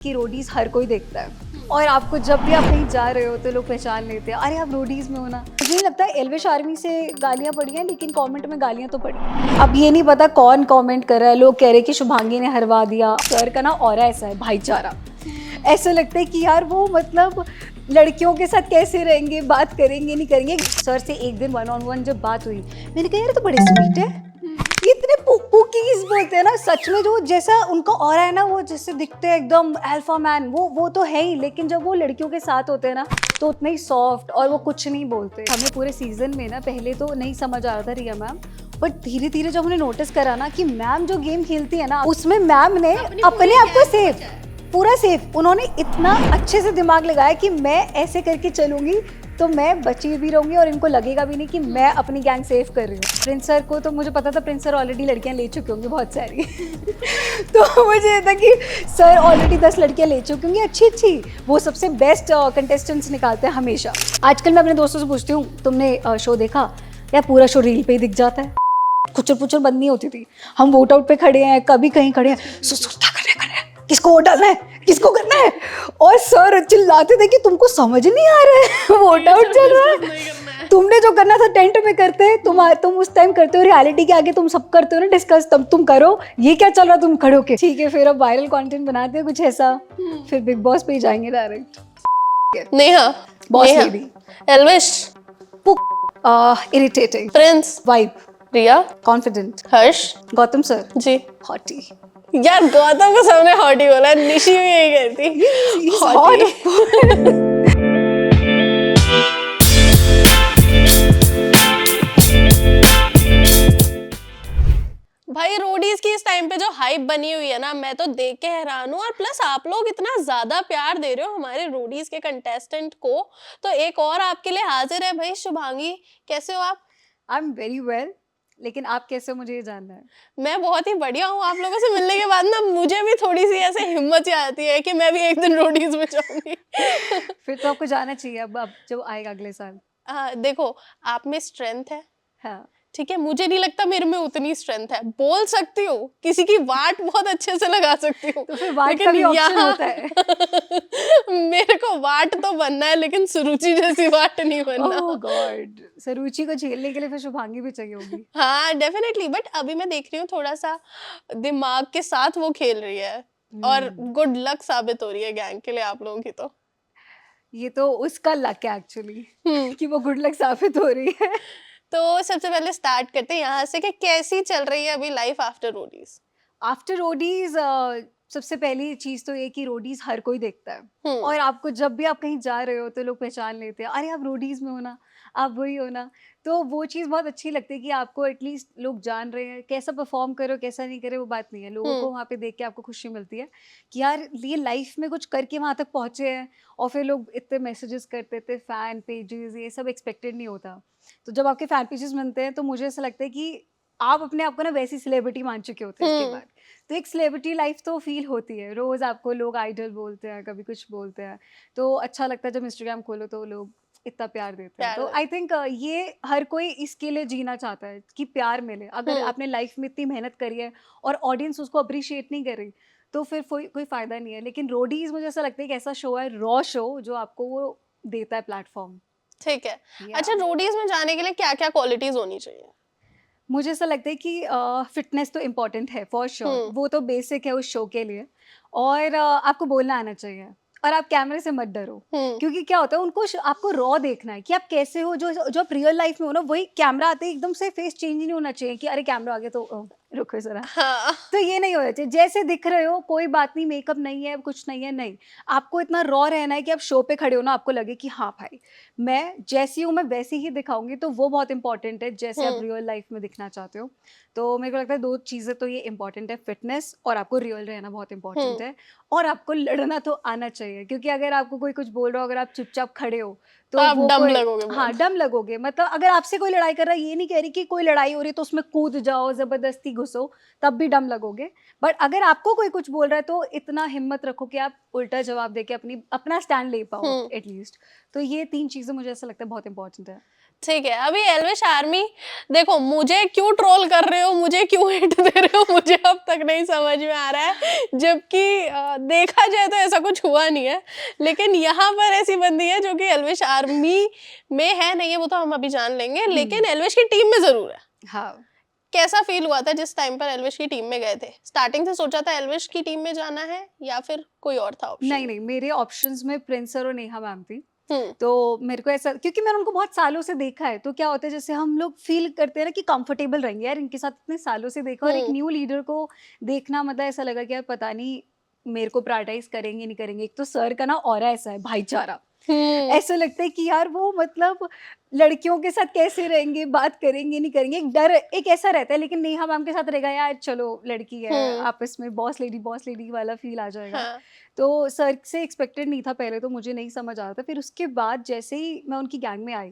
कि रोडीज हर कोई देखता है और आपको जब भी आप कहीं जा रहे हो तो लोग पहचान लेते हैं, अरे आप रोडीज में हो ना। मुझे नहीं लगता एल्विश आर्मी से गालियां पड़ी हैं, लेकिन कमेंट में गालियां तो पड़ी। अब ये नहीं पता कौन कमेंट कर रहा है। लोग कह रहे कि शुभांगी ने हरवा दिया। सर का ना ऑरा ऐसा है, भाईचारा। ऐसा लगता है कि यार वो मतलब लड़कियों के साथ कैसे रहेंगे, बात करेंगे नहीं करेंगे। सर से एक दिन 1-on-1 जब बात हुई, मैंने कहा यार तो बड़े स्वीट है, इतने कुकीज बोलते हैं ना। सच में जो जैसा उनका ऑरा है ना, वो जैसे दिखते हैं एकदम अल्फा मैन, वो तो है ही। लेकिन जब वो लड़कियों के साथ होते हैं ना तो उतने ही सॉफ्ट, और वो कुछ नहीं बोलते। हमें पूरे सीजन में ना पहले तो नहीं समझ आ रहा था रिया मैम, बट धीरे धीरे जब हमने नोटिस करा ना कि मैम जो गेम खेलती है ना, उसमें मैम ने अपने आप को सेफ, पूरा सेफ, उन्होंने इतना अच्छे से दिमाग लगाया कि मैं ऐसे करके चलूंगी तो मैं बची भी रहूंगी और इनको लगेगा भी नहीं कि मैं अपनी गैंग सेव कर रही हूँ। प्रिंस सर को तो मुझे पता था प्रिंस सर ऑलरेडी लड़कियां ले चुके होंगे बहुत सारी तो मुझे था कि सर ऑलरेडी 10 लड़कियां ले चुके होंगे अच्छी। वो सबसे बेस्ट कंटेस्टेंट्स निकालते हैं हमेशा। आजकल मैं अपने दोस्तों से पूछती हूँ, तुमने शो देखा? या पूरा शो रील पे ही दिख जाता है। कुचर पुचर बंद नहीं होती थी। हम वोट आउट पे खड़े हैं, कभी कहीं खड़े हैं, किसको वोट डालना है, किसको करना है, और सर चिल्लाते थे कि तुमको समझ नहीं आ रहा है वोट आउट चल रहा है, तुमने जो करना था टेंट में करते, तुम उस टाइम करते हो, रियलिटी के आगे तुम सब करते हो ना डिस्कस, तब तुम करो, ये क्या चल रहा है तुम खड़े होके। ठीक है, फिर अब वायरल कंटेंट बनाते हैं कुछ ऐसा, फिर बिग बॉस पे ही जाएंगे direct. Neha, boss lady, Elvish, irritating, prince, vibe, Riya, confident, Harsh Gautam sir ji. Hottie. यार गौतम को सबने हॉटी बोला, निशी भी यही कहती हॉटी। भाई रोडीज की इस टाइम पे जो हाइप बनी हुई है ना, मैं तो देख के हैरान हूँ। और प्लस आप लोग इतना ज्यादा प्यार दे रहे हो हमारे रोडीज के कंटेस्टेंट को, तो एक और आपके लिए हाजिर है भाई शुभांगी। कैसे हो आप? आई एम वेरी वेल, लेकिन आप कैसे हो मुझे ये जानना है। मैं बहुत ही बढ़िया हूँ। आप लोगों से मिलने के बाद ना मुझे भी थोड़ी सी ऐसे हिम्मत ही आती है कि मैं भी एक दिन रोडीज में जाऊंगी फिर तो आपको जाना चाहिए अब जब आएगा अगले साल। देखो, आप में स्ट्रेंथ है, हाँ, ठीक है, मुझे नहीं लगता मेरे में उतनी स्ट्रेंथ है। बोल सकती हूँ, किसी की वाट बहुत अच्छे से लगा सकती हूँ, तो फिर वाट का भी ऑप्शन होता है। मेरे को वाट तो बनना है, लेकिन सुरुचि जैसी वाट नहीं बनना। ओह गॉड, सरुचि को झेलने के लिए फिर शुभांगी भी चाहिए होगी। हाँ डेफिनेटली, बट अभी मैं देख रही हूँ थोड़ा सा दिमाग के साथ वो खेल रही है, और गुड लक साबित हो रही है गैंग के लिए आप लोगों की। तो ये तो उसका लक है एक्चुअली कि वो गुड लक साबित हो रही है। तो सबसे पहले स्टार्ट करते हैं यहाँ से कि कैसी चल रही है अभी life after Roadies. After Roadies सबसे पहली चीज तो ये कि रोडीज हर कोई देखता है और आपको जब भी आप कहीं जा रहे हो तो लोग पहचान लेते हैं, अरे आप रोडीज में हो ना, आप वही हो ना। तो वो चीज़ बहुत अच्छी लगती है कि आपको एटलीस्ट लोग जान रहे हैं। कैसा परफॉर्म करो कैसा नहीं करे वो बात नहीं है, लोगों को वहाँ पे देख के आपको खुशी मिलती है कि यार ये लाइफ में कुछ करके वहाँ तक पहुँचे हैं। और फिर लोग इतने मैसेजेस करते थे, फैन पेजेस, ये सब एक्सपेक्टेड नहीं होता। तो जब आपके फैन पेजेस बनते हैं तो मुझे ऐसा लगता है कि आप अपने आप को ना वैसी सेलिब्रिटी मान चुके होते हैं इसके बाद। तो एक सेलिब्रिटी लाइफ तो फील होती है, रोज आपको लोग आइडल बोलते हैं, कभी कुछ बोलते हैं, तो अच्छा लगता है जब इंस्टाग्राम खोलो तो लोग इतना प्यार देते हैं। तो आई थिंक ये हर कोई इसके लिए जीना चाहता है कि प्यार मिले। अगर आपने लाइफ में इतनी मेहनत करी है और ऑडियंस उसको अप्रिशिएट नहीं कर रही तो फिर कोई फायदा नहीं है। लेकिन रोडीज मुझे ऐसा लगता है कि ऐसा शो है, रॉ शो, जो आपको वो देता है प्लेटफॉर्म। ठीक है, अच्छा रोडीज में जाने के लिए क्या क्या क्वालिटीज होनी चाहिए? मुझे ऐसा लगता है कि फिटनेस तो इम्पॉर्टेंट है फॉर श्योर, वो तो बेसिक है उस शो के लिए। और आपको बोलना आना चाहिए और आप कैमरे से मत डरो, क्योंकि क्या होता है उनको आपको रॉ देखना है कि आप कैसे हो। जो आप रियल लाइफ में हो ना, वही कैमरा आते ही एकदम से फेस चेंज नहीं होना चाहिए कि अरे कैमरा आ गया तो रुको जरा। हाँ। तो ये नहीं होना चाहिए, जैसे दिख रहे हो कोई बात नहीं, मेकअप नहीं है कुछ नहीं है, नहीं, आपको इतना रॉ रहना है कि आप शो पे खड़े हो ना, आपको लगे कि हाँ भाई मैं जैसी हूँ मैं वैसी ही दिखाऊंगी। तो वो बहुत इंपॉर्टेंट है, जैसे आप रियल लाइफ में दिखना चाहते हो। तो मेरे को लगता है 2 चीज़ें तो ये इंपॉर्टेंट है, फिटनेस और आपको रियल रहना बहुत इंपॉर्टेंट है। और आपको लड़ना तो आना चाहिए, क्योंकि अगर आपको कोई कुछ बोल रहा हो, अगर आप चुपचाप खड़े हो तो आप वो डम कोई, लगोगे। हाँ डम लगोगे। मतलब अगर आपसे कोई लड़ाई कर रहा है, ये नहीं कह रही कि कोई लड़ाई हो रही है तो उसमें कूद जाओ, जबरदस्ती घुसो, तब भी डम लगोगे। बट अगर आपको कोई कुछ बोल रहा है तो इतना हिम्मत रखो कि आप उल्टा जवाब देके अपना स्टैंड ले पाओ एटलीस्ट। तो ये 3 चीजें मुझे ऐसा लगता है बहुत इंपॉर्टेंट है। ठीक है, अभी एल्विश आर्मी देखो, मुझे क्यों ट्रोल कर रहे हो, मुझे क्यों हिट दे रहे हो, मुझे अब तक नहीं समझ में आ रहा है। जबकि देखा जाए तो ऐसा कुछ हुआ नहीं है, लेकिन यहाँ पर ऐसी बंदी है जो कि एल्विश आर्मी में है नहीं है, वो तो हम अभी जान लेंगे, लेकिन एल्विश की टीम में जरूर है। हाँ, कैसा फील हुआ था जिस टाइम पर एल्विश की टीम में गए थे? स्टार्टिंग से सोचा था एल्विश की टीम में जाना है या फिर कोई और था ऑप्शन? नहीं नहीं, मेरे ऑप्शंस में प्रिंस सर और नेहा मैम थी। हम्म तो मेरे को ऐसा, क्योंकि मैंने उनको बहुत सालों से देखा है, तो क्या होता है जैसे हम लोग फील करते हैं ना कि कंफर्टेबल रहेंगे यार, इनके साथ इतने सालों से देखा, और एक हम्म न्यू लीडर को देखना मतलब ऐसा लगा कि यार पता नहीं मेरे को प्रायोरिटाइज करेंगे नहीं करेंगे। एक तो सर का ना ऑरा ऐसा है, भाईचारा, हम्म ऐसा लगता है कि यार वो मतलब लड़कियों के साथ कैसे रहेंगे, बात करेंगे नहीं करेंगे, एक डर एक ऐसा रहता है। लेकिन नेहा मैम के साथ रहेगा यार चलो लड़की है, हम्म आपस में बॉस लेडी वाला फील आ जाएगा। हाँ तो सर से एक्सपेक्टेड नहीं था पहले, तो मुझे नहीं समझ आ रहा था। फिर उसके बाद जैसे ही मैं उनकी गैंग में आई,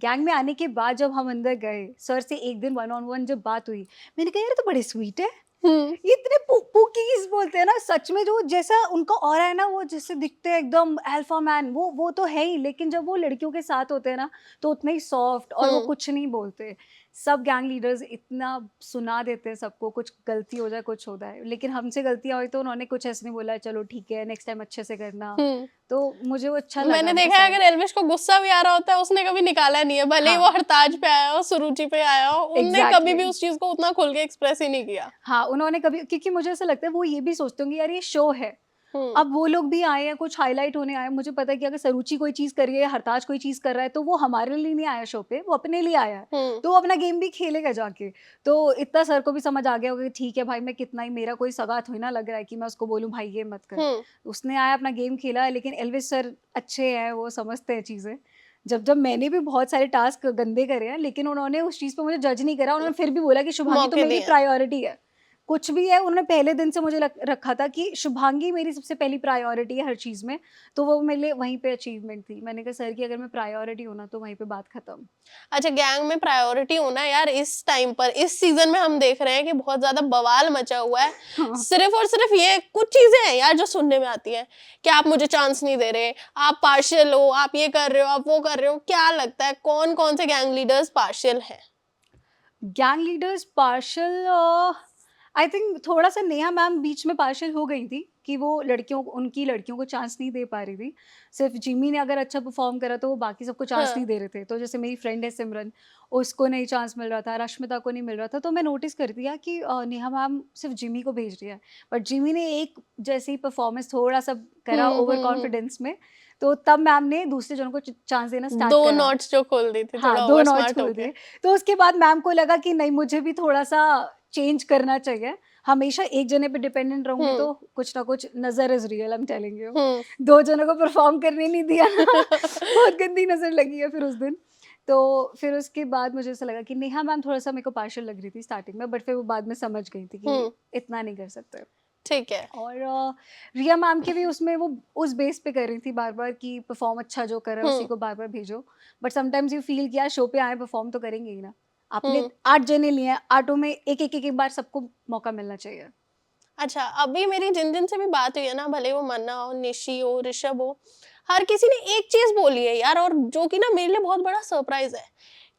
गैंग में आने के बाद जब हम अंदर गए, सर से एक दिन 1 on 1 जब बात हुई, मैंने कहा यार ये तो बड़े स्वीट है, हम्म ये इतने पुकीज बोलते हैं ना, सच में जो जैसा उनका ऑरा है ना, वो जैसे दिखते हैं एकदम अल्फा मैन, वो तो है ही। लेकिन जब वो लड़कियों के साथ होते हैं ना, तो उतने ही सॉफ्ट, और वो हम्म कुछ नहीं बोलते। सब गैंग लीडर्स इतना सुना देते हैं सबको, कुछ गलती हो जाए कुछ होता है, लेकिन हमसे गलतियां हुई तो उन्होंने कुछ ऐसे नहीं बोला चलो ठीक है नेक्स्ट टाइम अच्छे से करना। हम्म तो मुझे वो अच्छा लगा मैंने उनके देखा है साथ। अगर एल्विश को गुस्सा भी आ रहा होता है उसने कभी निकाला नहीं है, भले ही हाँ वो हरताज पे आया हो, सुरुचि पे आया हो, उनने कभी एग्जैक्टली भी उस चीज को उतना खुल के एक्सप्रेस ही नहीं किया। हाँ, उन्होंने कभी, क्योंकि मुझे ऐसा लगता है वो ये भी सोचते होंगे यार ये शो है, हम्म अब वो लोग भी आए हैं, कुछ हाईलाइट होने आए हैं। मुझे पता है कि अगर सरूची कोई चीज कर रही है, हरताज कोई चीज कर रहा है, तो वो हमारे लिए नहीं आया शो पे, वो अपने लिए आया है, हम्म तो वो अपना गेम भी खेलेगा जाके। तो इतना सर को भी समझ आ गया होगा कि ठीक है भाई, मैं कितना ही, मेरा कोई सगा थोड़ी ना लग रहा है कि मैं उसको बोलूं भाई ये मत कर। हम्म उसने आया अपना गेम खेला है, लेकिन एल्विस सर अच्छे हैं, वो समझते हैं चीजें। जब जब मैंने भी बहुत सारे टास्क गंदे करे हैं, लेकिन उन्होंने उस चीज पे मुझे जज नहीं करा, उन्होंने फिर भी बोला कि शुभांगी तो मौके मेरी दिए। प्रायोरिटी है, कुछ भी है। उन्होंने पहले दिन से मुझे रखा था कि शुभांगी मेरी सबसे पहली प्रायोरिटी है हर चीज़ में, तो वो मेरे लिए वहीं पे अचीवमेंट थी। मैंने कहा सर की अगर मैं प्रायोरिटी हूँ ना, तो वहीं पे बात खत्म। अच्छा, गैंग में प्रायोरिटी होना यार, इस टाइम पर इस सीजन में हम देख रहे हैं कि बहुत ज्यादा बवाल मचा हुआ है। हाँ। सिर्फ और सिर्फ ये कुछ चीजें हैं यार जो सुनने में आती हैं कि आप मुझे चांस नहीं दे रहे, आप पार्शियल हो, आप ये कर रहे हो, आप वो कर रहे हो। क्या लगता है कौन कौन से गैंग लीडर्स पार्शियल हैं? Gang leaders partial, I think थोड़ा सा नेहा मैम बीच में पार्शल हो गई थी कि वो उनकी लड़कियों को चांस नहीं दे पा रही थी। सिर्फ जिमी ने अगर अच्छा परफॉर्म करा तो वो बाकी सबको चांस हाँ नहीं दे रहे थे। तो जैसे मेरी फ्रेंड है सिमरन, उसको नहीं चांस मिल रहा था, रश्मिता को नहीं मिल रहा था, तो मैं नोटिस कर दिया कि नेहा मैम सिर्फ जिमी को भेज रही है। बट जिमी ने एक जैसे ही परफॉर्मेंस थोड़ा सा करा ओवर हम्म। कॉन्फिडेंस में, तो तब मैम ने दूसरे जनों को चांस देना स्टार्ट दो करा। नॉट्स जो खोल दी थी, हाँ, थोड़ा 2 ओवर नॉट्स स्मार्ट हो खोल गए। दिए। तो उसके बाद मैम को लगा कि नहीं, मुझे भी थोड़ा-सा चेंज करना चाहिए। हमेशा एक जने पे डिपेंडेंट रहूँगी हम्म तो कुछ ना कुछ, नज़र is real, I am telling you. Hmm 2 जनों को परफ़ॉर्म करने नहीं दिया ना, बहुत गंदी नज़र लगी है फिर उस दिन। तो फिर उसके बाद मुझे ऐसा लगा कि नेहा मैम थोड़ा-सा मेरे को पार्शियल लग रही थी स्टार्टिंग में, बट फिर वो बाद में समझ गई थी कि हम्म इतना नहीं कर सकते। ठीक है। और रिया मैम के भी उसमें वो उस बेस पे कर रही थी बार-बार कि परफ़ॉर्म अच्छा जो कर रहा है उसी हम्म को बार-बार भेजो। बट समटाइम्स यू फ़ील कि यार शो पे आए परफ़ॉर्म तो करेंगे ही ना। आपने हम्म 8 जने लिए हैं, 8 में एक बार सबको मौका मिलना चाहिए। अच्छा, अभी मेरी जिन जिन से भी बात हुई है ना, भले वो मन्ना हो, निशी हो, ऋषभ हो, हर किसी ने एक चीज बोली है यार, और जो कि ना मेरे लिए बहुत बड़ा सरप्राइज है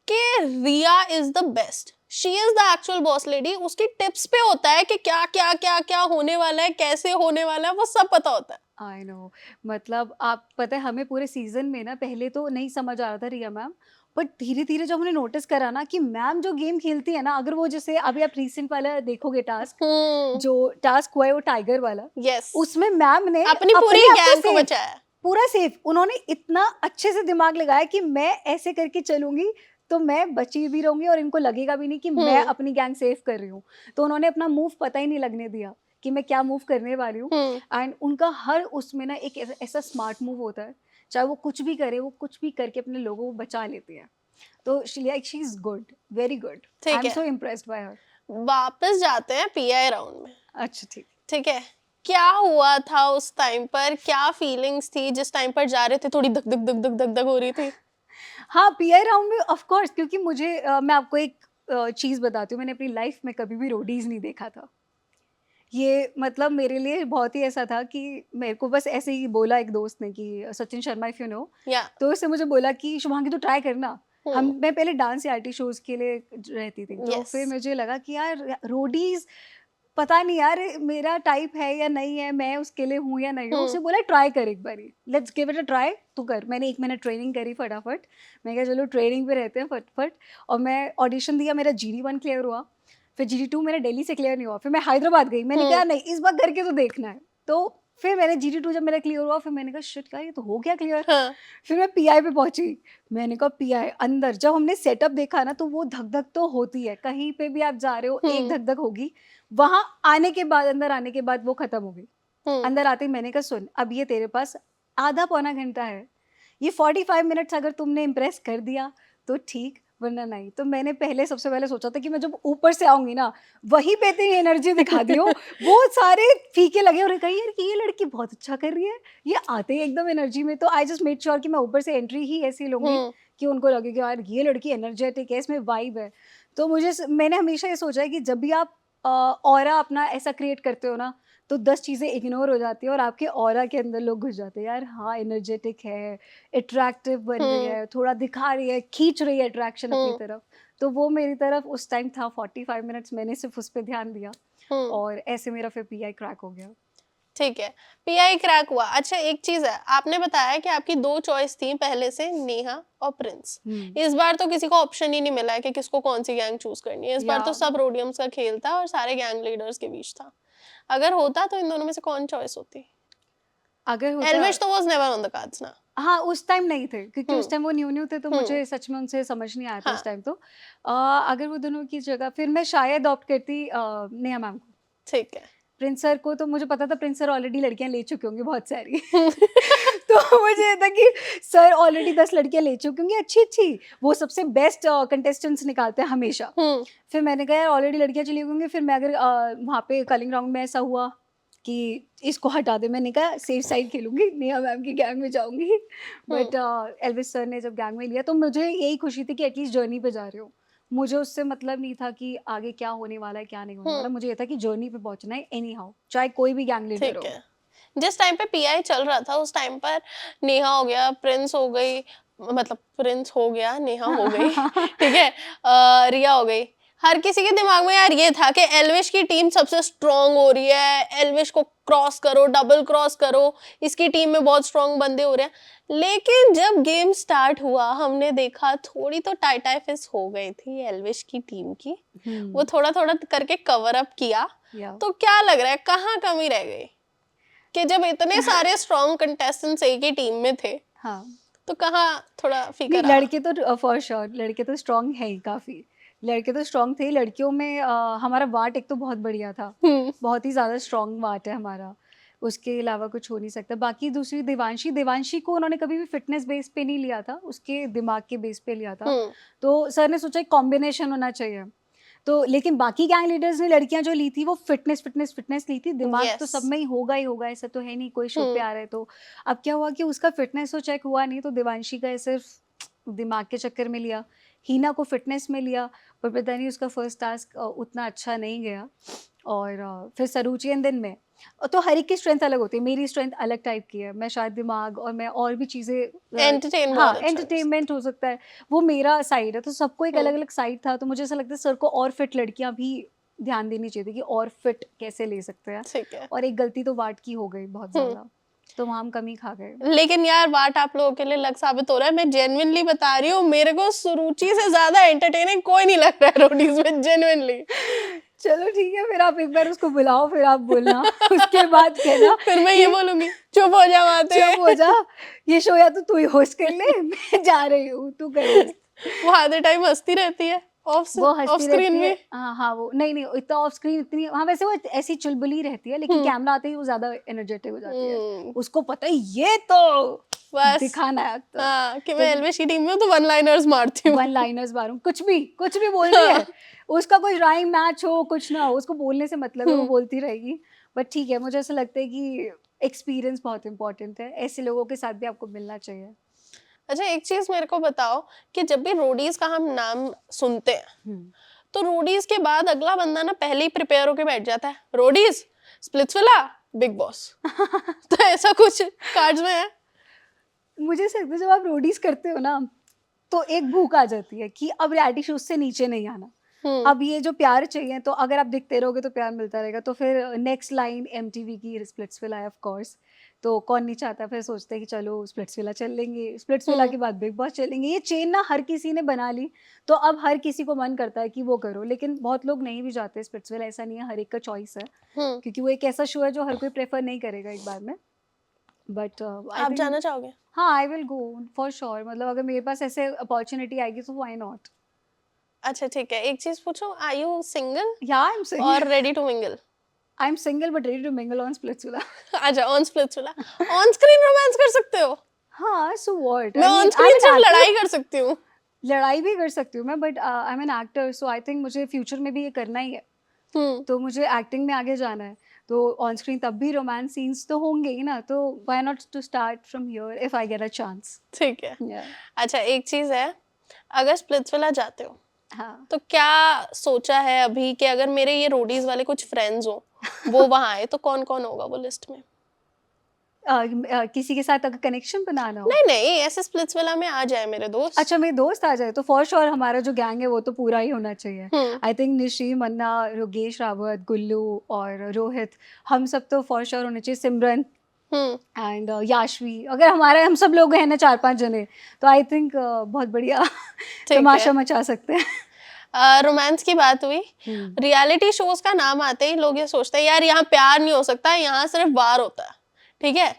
कि Riya is the best, she is the actual boss lady. उसकी टिप्स पे होता है कि क्या क्या क्या क्या होने वाला है, कैसे होने वाला है, वो सब पता होता है। आई नो, मतलब आप पता है हमें पूरे सीज़न में ना पहले तो नहीं समझ आ रहा था रिया मैम, बट धीरे-धीरे जब हमने नोटिस करा ना कि मैम जो गेम खेलती है ना, अगर वो जैसे अभी आप रीसेंट वाला देखोगे टास्क, हम्म जो टास्क हुआ है वो टाइगर वाला, यस, उसमें मैम ने अपनी पूरी अपने आप को गैंग को सेव, बचाया है। पूरा सेफ। उन्होंने इतना अच्छे से दिमाग लगाया कि मैं ऐसे करके चलूंगी तो मैं बची भी रहूंगी और इनको लगेगा भी नहीं कि मैं हम्म अपनी गैंग सेव कर रही हूँ। तो उन्होंने अपना मूव पता ही नहीं लगने दिया कि मैं क्या मूव करने वाली हूँ। हम्म एंड उनका हर उसमें ना एक ऐसा स्मार्ट मूव होता है, चाहे वो कुछ भी करे, वो कुछ भी करके अपने लोगों को बचा लेती है। तो she is good, very good. I ठीक एम है, सो इम्प्रेस्ड बाय हर। वापस जाते हैं पीआई राउंड में। अच्छा ठीक। ठीक है, क्या हुआ था उस टाइम पर, क्या फीलिंग्स थी जिस टाइम पर जा रहे थे? थोड़ी धक धक धक धक धक धक हो रही थी? हाँ, पीआई राउंड में ऑफ कोर्स, क्योंकि मुझे मैं आपको एक चीज़ बताती हूँ, मैंने अपनी लाइफ में कभी भी रोडीज़ नहीं देखा था। ये मतलब मेरे लिए बहुत ही ऐसा था कि मेरे को बस ऐसे ही बोला एक दोस्त ने कि Sachin Sharma if you know, या तो उसने मुझे बोला कि शुभांगी तो ट्राई करना। मैं पहले डांस रियलिटी शोज के लिए रहती थी, तो Yes. फिर मुझे लगा कि यार रोडीज पता नहीं यार मेरा टाइप है या नहीं है, मैं उसके लिए हूँ या नहीं हूँ। उसे बोला ट्राई कर एक बारी, let's give it a try, तू कर। मैंने 1 महीना ट्रेनिंग करी फटाफट, मैं कहा चलो ट्रेनिंग पे रहते हैं फटाफट, और मैं ऑडिशन दिया, मेरा GD1 क्लियर हुआ, फिर GD2 मेरा दिल्ली से क्लियर नहीं हुआ, फिर मैं हैदराबाद गई, मैंने कहा नहीं इस बार करके तो देखना है। तो फिर मैंने GD2 जब मेरा क्लियर हुआ, फिर मैंने कहा शिट यार ये तो हो गया क्लियर। हाँ, फिर मैं PI पे पहुंची, मैंने कहा PI अंदर जब हमने सेटअप देखा ना, तो वो धक धक तो होती है, कहीं पे भी आप जा रहे हो एक धक धक होगी, वहां आने के बाद, अंदर आने के बाद वो खत्म हो गई। अंदर आते ही मैंने कहा सुन अब ये तेरे पास आधा पौना घंटा है, ये 45 मिनट्स अगर तुमने इम्प्रेस कर दिया तो ठीक, वरना नहीं। तो मैंने पहले सबसे पहले सोचा था कि मैं जब ऊपर से आऊंगी ना, वहीं पे तेरी एनर्जी दिखा दियो, वो सारे फीके लगे और कही यार कि ये लड़की बहुत अच्छा कर रही है, ये आते ही एकदम एनर्जी में। तो आई जस्ट मेड श्योर कि मैं ऊपर से एंट्री ही ऐसी लूंगी कि उनको लगे कि यार ये लड़की एनर्जेटिक है, इसमें वाइब है। तो मैंने हमेशा ये सोचा है कि जब भी आप ऑरा अपना ऐसा क्रिएट करते हो ना, तो 10 चीज़ें इग्नोर हो जाती है और आपके ऑरा के अंदर लोग घुस जाते हैं। यार हाँ एनर्जेटिक है, अट्रैक्टिव बन रही है, थोड़ा दिखा रही है, खींच रही है अट्रैक्शन अपनी तरफ। तो वो मेरी तरफ उस टाइम था, 45 मिनट्स मैंने सिर्फ उस पर ध्यान दिया, और ऐसे मेरा फिर PI क्रैक हो गया। ठीक है, PI क्रैक हुआ। अच्छा एक चीज है, आपने बताया कि आपकी 2 चॉइस थी पहले से, नेहा और प्रिंस। इस बार तो किसी को ऑप्शन ही नहीं मिला है कि किसको कौन सी गैंग चूज करनी है। इस बार तो सब रोडियम्स का खेल था और सारे गैंग लीडर्स के बीच था। अगर होता तो इन दोनों में से कौन चॉइस होती? अगर होता एल्विश तो was never on the cards ना। हाँ उस टाइम नहीं थे, क्योंकि उस टाइम वो न्यू थे, तो मुझे सच में उनसे समझ नहीं आया था उस टाइम। तो अगर वो दोनों की जगह फिर मैं शायद ऑप्ट करती नेहा मैम को। ठीक है। प्रिंस सर को तो मुझे पता था प्रिंस सर ऑलरेडी लड़कियां ले चुके होंगे बहुत सारी तो मुझे ये था कि सर ऑलरेडी 10 लड़कियां ले चुके होंगे अच्छी अच्छी, वो सबसे बेस्ट कंटेस्टेंट्स निकालते हैं हमेशा। फिर मैंने कहा यार ऑलरेडी लड़कियां चली होंगी, फिर मैं अगर वहाँ पे कलिंग राउंड में ऐसा हुआ कि इसको हटा दे, मैंने कहा सेफ साइड खेलूंगी, नेहा मैम की गैंग में जाऊंगी। बट एल्विस सर ने जब गैंग में लिया, तो मुझे यही खुशी थी कि एटलीस्ट जर्नी पे जा रहे हो। मुझे उससे मतलब नहीं था कि आगे क्या होने वाला है क्या नहीं होने वाला, मुझे ये था कि जर्नी पे पहुंचना है एनी हाउ, चाहे कोई भी गैंग लीडर हो। ठीक है। जिस टाइम पे PI चल रहा था उस टाइम पर नेहा हो गया, प्रिंस हो गई, मतलब प्रिंस हो गया, नेहा हो गई, ठीक है, रिया हो गई। हर किसी के दिमाग में यार ये था कि एल्विश की टीम सबसे स्ट्रांग हो रही है, एल्विश को क्रॉस करो, डबल क्रॉस करो, इसकी टीम में बहुत स्ट्रांग बंदे हो रहे हैं। लेकिन जब गेम स्टार्ट हुआ हमने देखा थोड़ी तो टाई फिस हो गई थी एल्विश की टीम की। वो थोड़ा थोड़ा करके कवर अप किया। तो क्या लग रहा है कहाँ कमी रह गई कि जब इतने सारे स्ट्रांग कंटेस्टेंट्स एक ही टीम में थे, हाँ तो कहाँ थोड़ा फीका रहा? लड़के तो फॉर श्योर लड़के तो स्ट्रांग है ही, काफी लड़के तो स्ट्रांग थे। लड़कियों में हमारा वाट एक तो बहुत बढ़िया था, बहुत ही ज्यादा स्ट्रांग वाट है हमारा, उसके अलावा कुछ हो नहीं सकता। बाकी दूसरी देवांशी को उन्होंने कभी भी फिटनेस बेस पे नहीं लिया था, उसके दिमाग के बेस पे लिया था। तो सर ने सोचा एक कॉम्बिनेशन होना चाहिए। तो लेकिन बाकी गैंग लीडर्स ने लड़कियां जो ली थी वो फिटनेस ली थी, दिमाग तो सब में ही होगा, ऐसा तो है नहीं कोई शो पे आ रहा है। तो अब क्या हुआ कि उसका फिटनेस तो चेक हुआ नहीं, तो देवांशी का सिर्फ दिमाग के चक्कर में लिया, हीना को फिटनेस में लिया, पर पता नहीं उसका फर्स्ट टास्क उतना अच्छा नहीं गया। और फिर सरूची एंड दिन में तो हर एक की स्ट्रेंथ अलग होती है, मेरी स्ट्रेंथ अलग टाइप की है, मैं शायद दिमाग और मैं और भी चीज़ें एंटरटेनमेंट हो सकता है, वो मेरा साइड है। तो सबको एक अलग अलग साइड था, तो मुझे ऐसा लगता है सर को और फिट लड़कियां भी ध्यान देनी चाहिए थी कि और फिट कैसे ले सकते हैं। और एक गलती तो वाट की हो गई बहुत ज्यादा, तो वहाँ हम कमी खा गए। लेकिन यार वाट आप लोगों के लिए लग साबित हो रहा है, मैं जेन्युइनली बता रही हूँ, मेरे को सुरुचि से ज्यादा एंटरटेनिंग कोई नहीं लग रहा है रोडीज में, जेन्युइनली। चलो ठीक है, फिर आप एक बार उसको बुलाओ, फिर आप बोलना उसके बाद कहना फिर मैं ये बोलूंगी चुप हो जा, चुप हो जा, ये शो या तो तू ही होस्ट कर ले, मैं जा रही हूँ, तू कर। वो आधे टाइम हंसती रहती है ऑफ स्क्रीन में। हाँ वो नहीं इतना ऑफ स्क्रीन इतनी, हाँ वैसे वो ऐसी चुलबुली रहती है, लेकिन कैमरा आते ही वो ज्यादा एनर्जेटिक हो जाती है, उसको पता है ये तो बस दिखाना है तो। हाँ कि मैं एल्विश की टीम में हूँ तो वन लाइनर्स मारती हूँ, मारूं, कुछ भी बोल रही है, उसका कोई राइम मैच हो कुछ ना हो, उसको बोलने से मतलब है, वो बोलती रहेगी। बट ठीक है, मुझे ऐसा लगता है कि एक्सपीरियंस बहुत इंपॉर्टेंट है, ऐसे लोगों के साथ भी आपको मिलना चाहिए। अच्छा एक चीज मेरे को बताओ कि जब भी रोडीज का हम नाम सुनते हैं तो रोडीज के बाद अगला बंदा ना पहले ही प्रिपेयर होके बैठ जाता है, रोडीज, स्प्लिट्सविला, बिग बॉस तो ऐसा कुछ कार्ड्स में है? मुझे ऐसा लगता है जब आप रोडीज करते हो ना, तो एक भूख आ जाती है कि अब रियलिटी शो से नीचे नहीं आना। अब ये जो प्यार चाहिए, तो अगर आप दिखते रहोगे तो प्यार मिलता रहेगा। तो फिर नेक्स्ट लाइन एमटीवी की स्प्लिट्सविला है ऑफ कोर्स। तो कौन नहीं चाहता, फिर सोचते हैं कि चलो स्प्लिट्सविला चल लेंगे, स्प्लिट्सविला के बाद बिग बॉस चलेंगे। ये चेन ना हर किसी ने बना ली, तो अब हर किसी को मन करता है कि वो करो। लेकिन बहुत लोग नहीं भी जाते स्प्लिट्सविला, ऐसा नहीं है, हर एक का चॉइस है, क्योंकि वो एक ऐसा शो है जो हर कोई प्रेफर नहीं करेगा एक बार में। बट आप जाना चाहोगे? हाँ, I will go for sure. मतलब अगर मेरे पास ऐसे अपॉर्चुनिटी आएगी तो व्हाई नॉट। अच्छा ठीक है, एक चीज पूछो, आर यू सिंगल या आई एम सिंगल, और ready to mingle? I am single but ready to mingle on Splitsvilla. अच्छा, on Splitsvilla on screen romance कर सकते हो? हाँ, सो व्हाट, मैं ऑन स्क्रीन सिर्फ लड़ाई कर सकती हूँ। लड़ाई भी कर सकती हूँ मैं, but I am an actor, so I think मुझे फ्यूचर में भी ये करना ही है। तो मुझे एक्टिंग में आगे जाना है, तो ऑन स्क्रीन तब भी रोमांस सीन्स तो होंगे ही ना, तो why not to start from here if I get a chance. ठीक है। अच्छा एक चीज है, अगर स्प्लिट्सविला जाते हो हाँ, तो क्या सोचा है अभी कि अगर मेरे ये रोडीज वाले कुछ फ्रेंड्स हो वो वहां आए तो कौन कौन होगा वो लिस्ट में? किसी के साथ अगर कनेक्शन बनाना हो। नहीं नहीं, ऐसे स्प्लिट्सविला में आ जाए मेरे दोस्त। अच्छा, मेरे दोस्त आ जाए तो फॉर श्योर हमारा जो गैंग है वो तो पूरा ही होना चाहिए। हम्म आई थिंक निशी, मन्ना, योगेश रावत, गुल्लू और रोहित, हम सब तो फॉर श्योर होने चाहिए। सिमरन एंड याशवी, अगर हमारे हम सब लोग हैं ना 4-5 जने, तो आई थिंक बहुत बढ़िया तमाशा मचा सकते हैं। रोमांस की बात हुई, रियलिटी शोज का नाम आते ही लोग ये सोचते हैं यार यहाँ प्यार नहीं हो सकता, यहाँ सिर्फ वार होता है। ठीक है,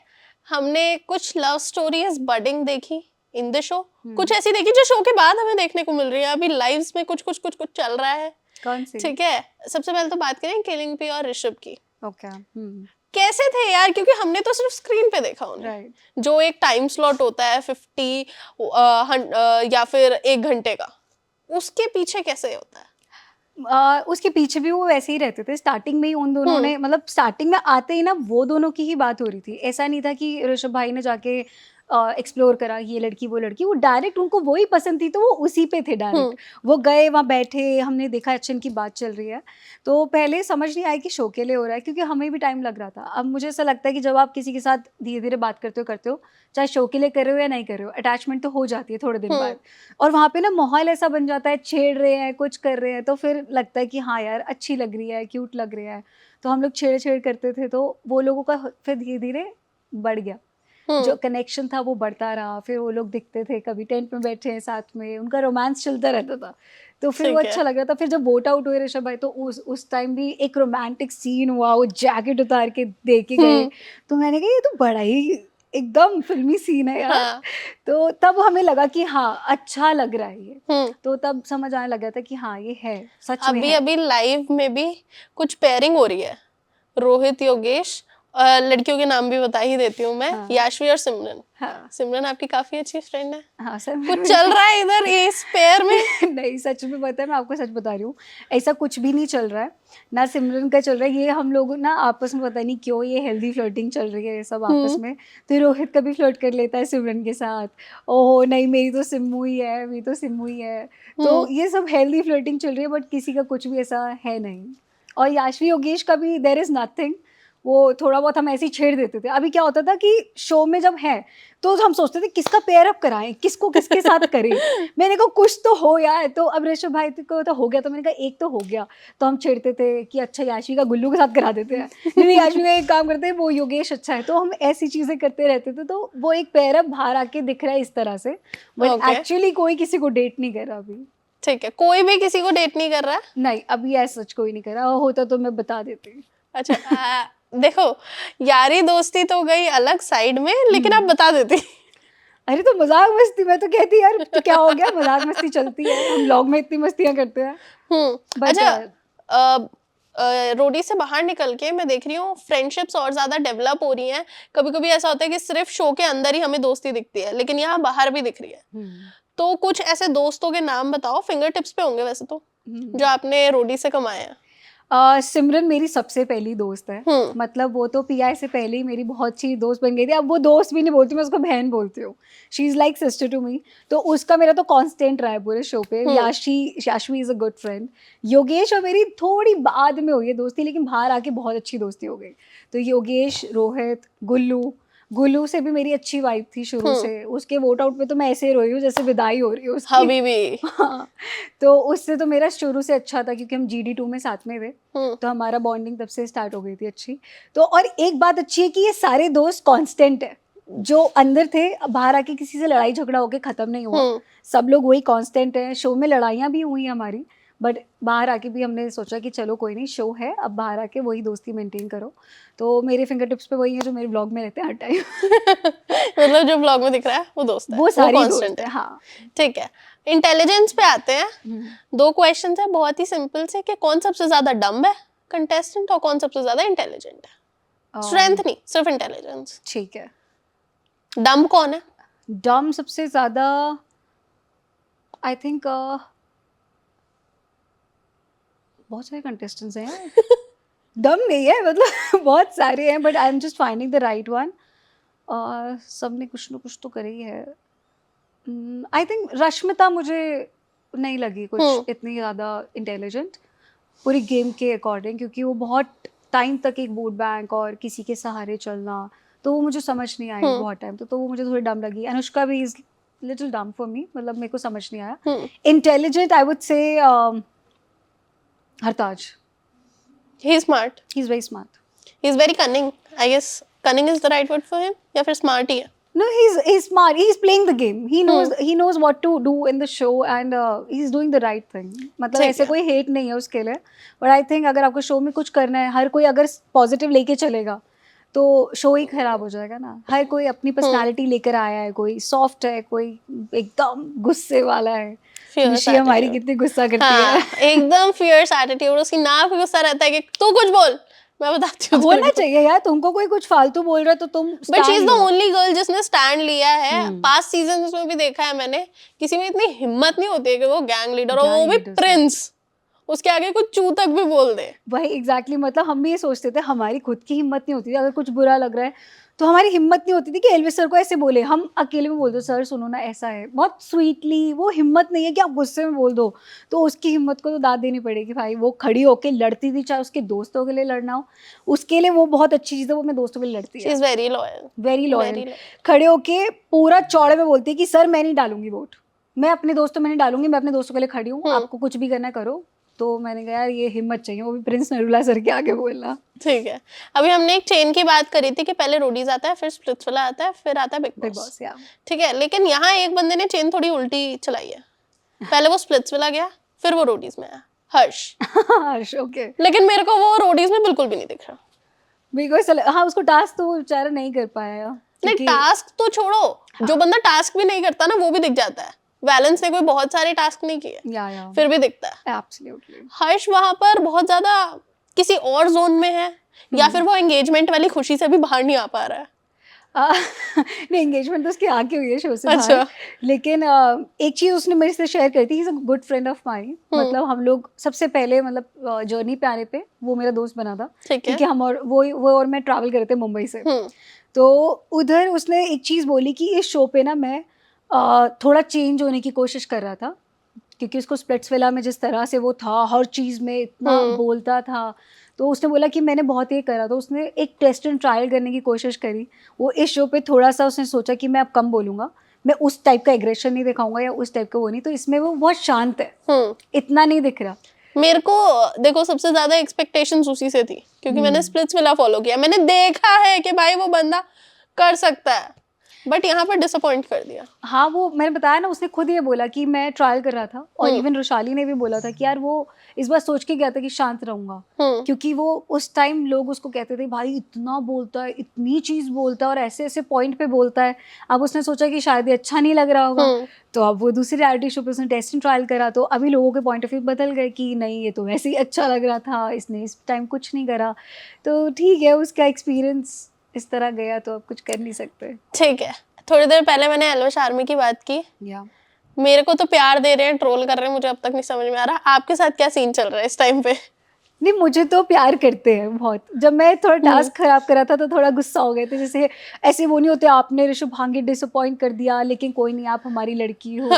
हमने कुछ लव स्टोरीज बडिंग देखी इन द शो, कुछ ऐसी देखी जो शो के बाद हमें देखने को मिल रही है। अभी लाइव्स में कुछ कुछ कुछ कुछ चल रहा है। कौन सी? ठीक है, सबसे पहले तो बात करें किलिंग पी और ऋषभ की। ओके, कैसे थे यार, क्योंकि हमने तो सिर्फ स्क्रीन पे देखा उन्हें। राइट। जो एक टाइम स्लॉट होता है 50 या फिर 1 घंटे का, उसके पीछे कैसे होता है? उसके पीछे भी वो वैसे ही रहते थे। स्टार्टिंग में ही उन दोनों ने, मतलब स्टार्टिंग में आते ही ना वो दोनों की ही बात हो रही थी। ऐसा नहीं था कि ऋषभ भाई ने जाके एक्सप्लोर करा ये लड़की वो लड़की, वो डायरेक्ट उनको वही पसंद थी तो वो उसी पे थे डायरेक्ट। वो गए वहाँ बैठे, हमने देखा अच्छा इनकी बात चल रही है। तो पहले समझ नहीं आया कि शो के लिए हो रहा है, क्योंकि हमें भी टाइम लग रहा था। अब मुझे ऐसा लगता है कि जब आप किसी के साथ धीरे धीरे बात करते हो, चाहे शो के लिए कर रहे हो या नहीं कर रहे हो, अटैचमेंट तो हो जाती है थोड़े दिन बाद। और वहाँ पे ना माहौल ऐसा बन जाता है, छेड़ रहे हैं, कुछ कर रहे हैं, तो फिर लगता है कि हाँ यार अच्छी लग रही है, क्यूट लग रही है। तो हम लोग छेड़ करते थे, तो वो लोगों का फिर धीरे धीरे बढ़ गया। जो कनेक्शन था वो बढ़ता रहा। फिर वो लोग दिखते थे, कभी टेंट में बैठे हैं साथ में, उनका रोमांस चलता रहता था। तो फिर वो अच्छा लग रहा था। फिर जब वोट आउट हुए ऋषभ भाई, तो उस टाइम भी एक रोमांटिक सीन हुआ, वो जैकेट उतार के दे के गए। तो मैंने कहा ये तो बड़ा ही एकदम फिल्मी सीन है यार। तो तब हमें लगा कि हाँ अच्छा लग रहा है ये। तो तब समझ आने लगा था कि हाँ ये है सच में है। अभी लाइव में भी कुछ पेयरिंग हो रही है, रोहित योगेश, लड़कियों के नाम भी बता ही देती हूँ मैं। याशवी और सिमरन। सिमरन आपकी काफी अच्छी फ्रेंड है। हाँ सर, कुछ चल रहा है इधर इस पेयर में? नहीं, सच में पता है, मैं आपको सच बता रही हूँ, ऐसा कुछ भी नहीं चल रहा है। ना सिमरन का चल रहा है, ये हम लोग ना आपस में पता नहीं क्यों ये हेल्दी फ्लर्टिंग चल रही है ये सब आपस में। तो रोहित कभी फ्लर्ट कर लेता है सिमरन के साथ, ओहो नहीं मेरी तो सिम्मू ही है, मेरी तो सिम्मू ही है। तो ये सब हेल्दी फ्लर्टिंग चल रही है, बट किसी का कुछ भी ऐसा है नहीं। और याशवी योगेश का भी देयर इज नथिंग। वो थोड़ा बहुत हम ऐसे ही छेड़ देते थे। अभी क्या होता था कि शो में जब है तो हम सोचते थे किसका पेयर अप कराएं, किसको किसके साथ करें। मैंने कहा कुछ तो हो यार। तो अब ऋषभ भाई को तो हो गया, तो मैंने कहा एक तो हो गया। तो हम छेड़ते थे कि अच्छा याशवी का गुल्लू के साथ करा देते हैं, नहीं याशवी का एक काम करते हैं, वो योगेश अच्छा है। तो हम ऐसी चीजें करते रहते थे। तो वो एक पेयर अप बाहर आके दिख रहा है इस तरह से, बट एक्चुअली कोई किसी को डेट नहीं कर रहा अभी। ठीक है, कोई भी किसी को डेट नहीं कर रहा? नहीं, अभी ऐसा सच कोई नहीं कर रहा। होता तो मैं बता देती। अच्छा देखो, यारी दोस्ती तो गई अलग साइड में, लेकिन आप बता देती। अरे तो मजाक मस्ती, मैं तो कहती यार तो क्या हो गया, मजाक मस्ती चलती है, हम व्लॉग में इतनी मस्तियां करते हैं। अच्छा, रोडी से बाहर निकल के मैं देख रही हूँ फ्रेंडशिप्स और ज्यादा डेवलप हो रही हैं। कभी कभी ऐसा होता है कि सिर्फ शो के अंदर ही हमें दोस्ती दिखती है, लेकिन यहाँ बाहर भी दिख रही है। तो कुछ ऐसे दोस्तों के नाम बताओ, फिंगर टिप्स पे होंगे वैसे तो, जो आपने रोडी से कमाए हैं। सिमरन मेरी सबसे पहली दोस्त है। मतलब वो तो पीआई से पहले ही मेरी बहुत अच्छी दोस्त बन गई थी। अब वो दोस्त भी नहीं बोलती, मैं उसको बहन बोलती हूँ। She is like sister to me. तो उसका मेरा तो कांस्टेंट रहा है पूरे शो पे। Yashvi is a good friend. Yogesh और मेरी थोड़ी बाद में हुई है दोस्ती, लेकिन बाहर आके बहुत अच्छी दोस्ती हो गई। तो योगेश, रोहित, गुल्लू, गुल्लू से भी मेरी अच्छी वाइब थी शुरू से, उसके वोट आउट पे तो मैं ऐसे ही रोई हूँ जैसे विदाई हो रही है उसकी। हबीबी। हाँ, तो उससे तो मेरा शुरू से अच्छा था क्योंकि हम GD2 में साथ में थे, तो हमारा बॉन्डिंग तब से स्टार्ट हो गई थी अच्छी। तो और एक बात अच्छी है कि ये सारे दोस्त कांस्टेंट है, जो अंदर थे बाहर आके किसी से लड़ाई झगड़ा होके खत्म नहीं हुआ, सब लोग वही कांस्टेंट है। शो में लड़ाइयाँ भी हुई हमारी, बट बाहर आके भी हमने सोचा कि चलो कोई नहीं, शो है, अब बाहर आके वही दोस्ती मेंटेन करो। तो मेरे फिंगर टिप्स पे वही है जो मेरे ब्लॉग में रहते हैं हर टाइम। मतलब जो ब्लॉग में दिख रहा है वो दोस्त है, वो सारे constant दोस्त है। हाँ, ठीक है। इंटेलिजेंस पे आते हैं। 2 क्वेश्चन है बहुत ही सिंपल से, कि कौन सबसे ज्यादा डम्ब है कंटेस्टेंट और कौन सबसे ज्यादा इंटेलिजेंट है। स्ट्रेंथ नहीं, सिर्फ इंटेलिजेंस। ठीक है। डम्ब कौन है? डम सबसे ज्यादा आई थिंक बहुत सारे कंटेस्टेंट्स हैं यार। दम नहीं है मतलब बहुत सारे हैं, but I am just finding the right one. सब ने कुछ ना कुछ तो करे ही है। आई थिंक रश्मिता मुझे नहीं लगी कुछ इतनी ज़्यादा इंटेलिजेंट पूरी गेम के अकॉर्डिंग, क्योंकि वो बहुत टाइम तक एक वोट बैंक और किसी के सहारे चलना, तो वो मुझे समझ नहीं आई बहुत टाइम तो वो मुझे थोड़ी डम लगी। अनुष्का भी इज लिटिल डम फॉर मी, मतलब मेरे को समझ नहीं आया। Intelligent I would say Hartaj. He is smart, he is very smart. He is very cunning. I guess cunning is the right word for him, या फिर स्मार्ट ही है? No, he's smart. He's playing the game. He knows what to do in the show and he's doing the right thing. मतलब ऐसे कोई hate नहीं है उसके लिए, but I think अगर आपको show में कुछ करना है, हर कोई अगर positive लेके चलेगा तो शो ही खराब हो जाएगा ना। हर कोई अपनी पर्सनालिटी लेकर आया है, कोई सॉफ्ट है, कोई एकदम गुस्से वाला है। निशी हमारी कितनी गुस्सा करती है। एकदम फियर्स एटीट्यूड, उसकी नाक गुस्सा रहता है कि तू कुछ बोल, मैं बताती हूँ। होना चाहिए यार, तुमको कोई कुछ फालतू बोल रहा है तो तुम but she is the only girl जिसने स्टैंड लिया है। पास्ट सीजन में भी देखा है मैंने, किसी में इतनी हिम्मत नहीं होती है कि वो गैंग लीडर और वो भी प्रिंस, उसके आगे कुछ चू तक भी बोल दे। वही एग्जैक्टली मतलब हम भी ये सोचते थे, हमारी खुद की हिम्मत नहीं होती थी, अगर कुछ बुरा लग रहा है तो हमारी हिम्मत नहीं होती थी कि एल्विस सर को ऐसे बोले। हम अकेले में बोल दो सर सुनो ना ऐसा है, बहुत स्वीटली। वो हिम्मत नहीं है कि आप गुस्से में बोल दो, तो उसकी हिम्मत को तो दाद देनी पड़ेगी भाई। वो खड़ी होके लड़ती थी, चाहे उसके दोस्तों के लिए लड़ना हो, उसके लिए वो बहुत अच्छी चीज़ है, वो अपने दोस्तों के लिए लड़ती है। She is very loyal, very loyal. खड़े होके पूरा चौड़े में बोलती है कि सर मैं नहीं डालूंगी वोट, मैं अपने दोस्तों में नहीं डालूंगी, मैं अपने दोस्तों के लिए खड़ी हूँ, आपको कुछ भी करना करो। तो मैंने कहा यार ये हिम्मत चाहिए, वो भी प्रिंस नरूला सर के आगे बोलना। ठीक है। अभी हमने एक चेन की बात करी थी कि पहले रोडीज आता है, फिर स्प्लिट्सविला आता है, फिर आता है बिग बॉस। ठीक है, लेकिन यहाँ एक बंदे ने चेन थोड़ी उल्टी चलाई है। पहले वो स्प्लिट्सविला गया, फिर वो रोडीज में आया, हर्ष। हर्ष ओके। लेकिन मेरे को वो रोडीज में बिल्कुल भी नहीं दिख रहा। बिकॉज हाँ उसको टास्क तो बेचारा नहीं कर पाया। नहीं टास्क तो छोड़ो, जो बंदा टास्क भी नहीं करता ना वो भी दिख जाता है। वैलेंस ने कोई बहुत सारे टास्क नहीं किए, फिर भी दिखता है। एब्सोल्युटली। हर्ष वहां पर बहुत ज्यादा किसी और जोन में है, या फिर वो एंगेजमेंट वाली खुशी से भी बाहर नहीं आ पा रहा है। नहीं एंगेजमेंट तो उसकी आके हुई है शो से बाहर। लेकिन एक चीज उसने मेरे से शेयर करी थी, ही is a good friend of mine. मतलब हम लोग सबसे पहले मतलब जर्नी पे आने पे वो मेरा दोस्त बना था, क्योंकि हम और वो और मैं ट्रैवल कर रहे थे मुंबई से। तो उधर उसने एक चीज बोली कि इस शो पे ना मैं थोड़ा चेंज होने की कोशिश कर रहा था, क्योंकि उसको स्प्लिट्सविला में जिस तरह से वो था, हर चीज़ में इतना बोलता था, तो उसने बोला कि मैंने बहुत ये करा। तो उसने एक टेस्ट एंड ट्रायल करने की कोशिश करी। वो इस शो पे थोड़ा सा उसने सोचा कि मैं अब कम बोलूँगा, मैं उस टाइप का एग्रेशन नहीं दिखाऊंगा या उस टाइप का वो नहीं। तो इसमें वो बहुत शांत है, इतना नहीं दिख रहा मेरे को। देखो सबसे ज्यादा एक्सपेक्टेशंस उसी से थी, क्योंकि मैंने स्प्लिट्सविला फॉलो किया, मैंने देखा है कि भाई वो बंदा कर सकता है, बट यहाँ पर डिसअपॉइंट कर दिया। हाँ वो मैंने बताया ना, उसने खुद ये बोला कि मैं ट्रायल कर रहा था, और इवन रुशाली ने भी बोला था कि यार वो इस बार सोच के गया था कि शांत रहूंगा, क्योंकि वो उस टाइम लोग उसको कहते थे भाई इतना बोलता है, इतनी चीज बोलता है और ऐसे ऐसे पॉइंट पे बोलता है। अब उसने सोचा कि शायद ये अच्छा नहीं लग रहा होगा, तो अब वो दूसरी रियलिटी शो पे उसने टेस्ट एंड ट्रायल करा, तो अभी लोगों के पॉइंट ऑफ व्यू बदल गए कि नहीं ये तो वैसे ही अच्छा लग रहा था, इसने इस टाइम कुछ नहीं करा। तो ठीक है, उसका एक्सपीरियंस इस तरह गया तो अब कुछ कर नहीं सकते। ठीक है, थोड़ी देर पहले मैंने एल्विश आर्मी की बात की। मेरे को तो प्यार दे रहे हैं, ट्रोल कर रहे हैं, मुझे अब तक नहीं समझ में आ रहा आपके साथ क्या सीन चल रहा है इस टाइम पे। नहीं मुझे तो प्यार करते हैं बहुत। जब मैं थोड़ा टास्क खराब करा था तो थोड़ा गुस्सा हो गए थे, जैसे ऐसे वो नहीं होते आपने ऋषभांगी डिसअपॉइंट कर दिया, लेकिन कोई नहीं आप हमारी लड़की हो।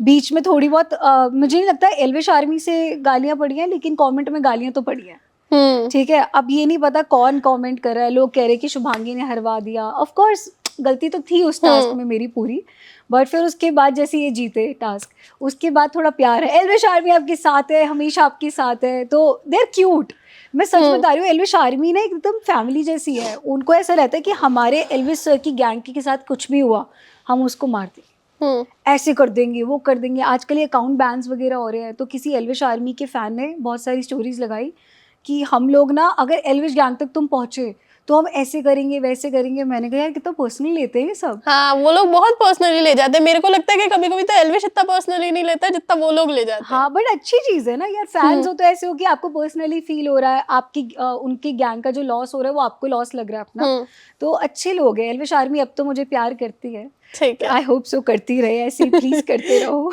बीच में थोड़ी बहुत मुझे नहीं लगता एल्विश आर्मी से गालियाँ पड़ी हैं, लेकिन कमेंट में गालियाँ तो पड़ी हैं। ठीक है, अब ये नहीं पता कौन कमेंट कर रहा है, लोग कह रहे हैं कि शुभांगी ने हरवा दिया, ऑफ कोर्स गलती तो थी उस टास्क में मेरी पूरी, बट फिर उसके बाद जैसे ये जीते टास्क, उसके बाद थोड़ा प्यार है, एल्विश आर्मी आपके साथ है, हमेशा आपके साथ है, तो दे आर क्यूट। मैं सच बता रही हूँ, एल्विश आर्मी ना एकदम फैमिली जैसी है, उनको ऐसा रहता है कि हमारे एल्विश सर की गैंग के साथ कुछ भी हुआ हम उसको मार देंगे, ऐसे कर देंगे, वो कर देंगे। आजकल ये अकाउंट बैन्स वगैरह हो रहे हैं, तो किसी एल्विश आर्मी के फैन ने बहुत सारी स्टोरीज लगाई कि हम लोग ना अगर एल्विश गैंग तक तुम पहुंचे तो हम ऐसे करेंगे वैसे करेंगे। मैंने कहा यार कितना पर्सनली लेते हैं ये सब। हाँ, वो लोग बहुत पर्सनली ले जाते हैं। मेरे को लगता है कि कभी कभी तो एल्विश इतना पर्सनली नहीं लेता जितना वो लोग ले जाते हैं। हाँ, बट अच्छी चीज है ना यार, फैंस हो तो ऐसे हो कि आपको पर्सनली फील हो रहा है, आपकी उनकी गैंग का जो लॉस हो रहा है वो आपको लॉस लग रहा है अपना, तो अच्छे लोग हैं। एल्विश आर्मी अब तो मुझे प्यार करती है, ठीक है, आई होप सो करती रहे, ऐसे प्लीज करते रहो।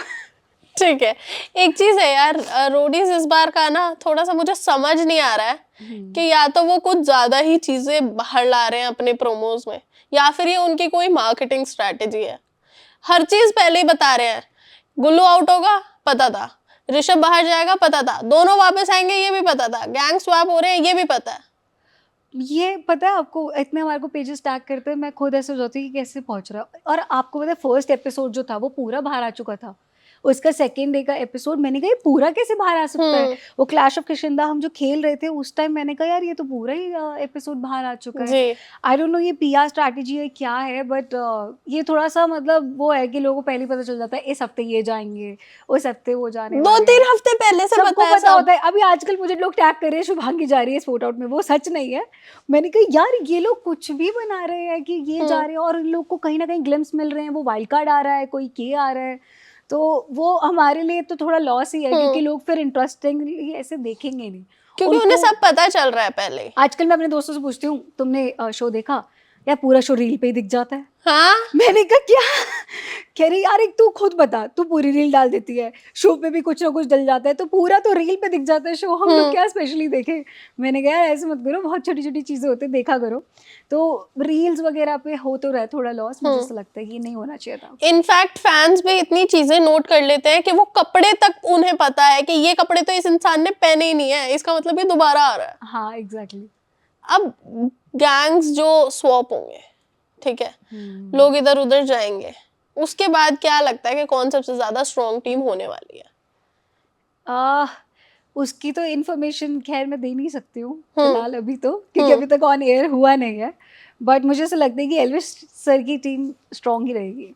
ठीक है। एक चीज है यार, रोडीज इस बार का ना थोड़ा सा मुझे समझ नहीं आ रहा है कि या तो वो कुछ ज्यादा ही चीजें बाहर ला रहे हैं अपने प्रोमोज में, या फिर ये उनकी कोई मार्केटिंग स्ट्रेटेजी है। हर चीज पहले ही बता रहे हैं, गुल्लू आउट होगा पता था, ऋषभ बाहर जाएगा पता था, दोनों वापस आएंगे ये भी पता था, गैंग स्वैप हो रहे हैं ये भी पता है। ये पता है आपको, इतने हमारे को पेजेस टैग करते हैं, मैं खुद ऐसे हो जाती हूँ कि कैसे पहुंच रहा है। और आपको पता है फर्स्ट एपिसोड जो था वो पूरा बाहर आ चुका था, उसका सेकेंड डे का एपिसोड मैंने कहा ये पूरा कैसे बाहर आ सकता है। वो क्लैश ऑफ किशिंदा हम जो खेल रहे थे उस टाइम मैंने कहा यार ये तो पूरा ही एपिसोड बाहर आ चुका है। आई डोंट नो ये पीआर स्ट्रैटेजी है क्या है, बट ये थोड़ा सा मतलब वो है कि लोगों को पहले पता चल जाता है इस हफ्ते ये जाएंगे उस हफ्ते वो जाने, 2-3 हफ्ते पहले से पता होता है। अभी आजकल मुझे लोग टैग कर रहे हैं शुभांगी जा रही है स्पोर्ट आउट में, वो सच नहीं है। मैंने कहा यार ये लोग कुछ भी बना रहे हैं कि ये जा रहे हैं, और इन लोग को कहीं ना कहीं ग्लिम्स मिल रहे हैं, वो वाइल्ड कार्ड आ रहा है, कोई के आ रहा है, तो वो हमारे लिए तो थोड़ा लॉस ही है, क्योंकि लोग फिर इंटरेस्टिंगली ऐसे देखेंगे नहीं, क्योंकि उन्हें सब पता चल रहा है पहले। आजकल मैं अपने दोस्तों से पूछती हूँ तुमने शो देखा यार, पूरा शो रील पे ही दिख जाता है। हाँ, मैंने कहा क्या, कह रही यार एक तू खुद बता, तू पूरी रील डाल देती है, शो पे भी कुछ ना कुछ डल जाता है, तो पूरा तो रील पे दिख जाता है शो, हम लोग क्या स्पेशली देखें। मैंने कहा यार ऐसे मत करो, बहुत छोटी छोटी चीजें होती है, देखा करो। तो रील्स वगैरह पे हो तो रहा है थोड़ा लॉस, मुझे ऐसा लगता है कि ये नहीं होना चाहिए था। इनफैक्ट फैंस भी इतनी चीजें नोट कर लेते हैं कि वो कपड़े तक उन्हें पता है कि ये कपड़े तो इस इंसान ने पहने ही नहीं है, इसका मतलब ये दोबारा आ रहा है। हाँ एग्जैक्टली। अब गैंग्स जो स्वैप होंगे, ठीक है, लोग इधर उधर जाएंगे, उसके बाद क्या लगता है कि कौन सबसे ज्यादा स्ट्रॉन्ग टीम होने वाली है? उसकी तो इन्फॉर्मेशन खैर मैं दे नहीं सकती हूँ फिलहाल अभी तो, क्योंकि अभी तक ऑन एयर हुआ नहीं है, बट मुझे ऐसा लगता है कि एल्विश सर की टीम स्ट्रॉन्ग ही रहेगी।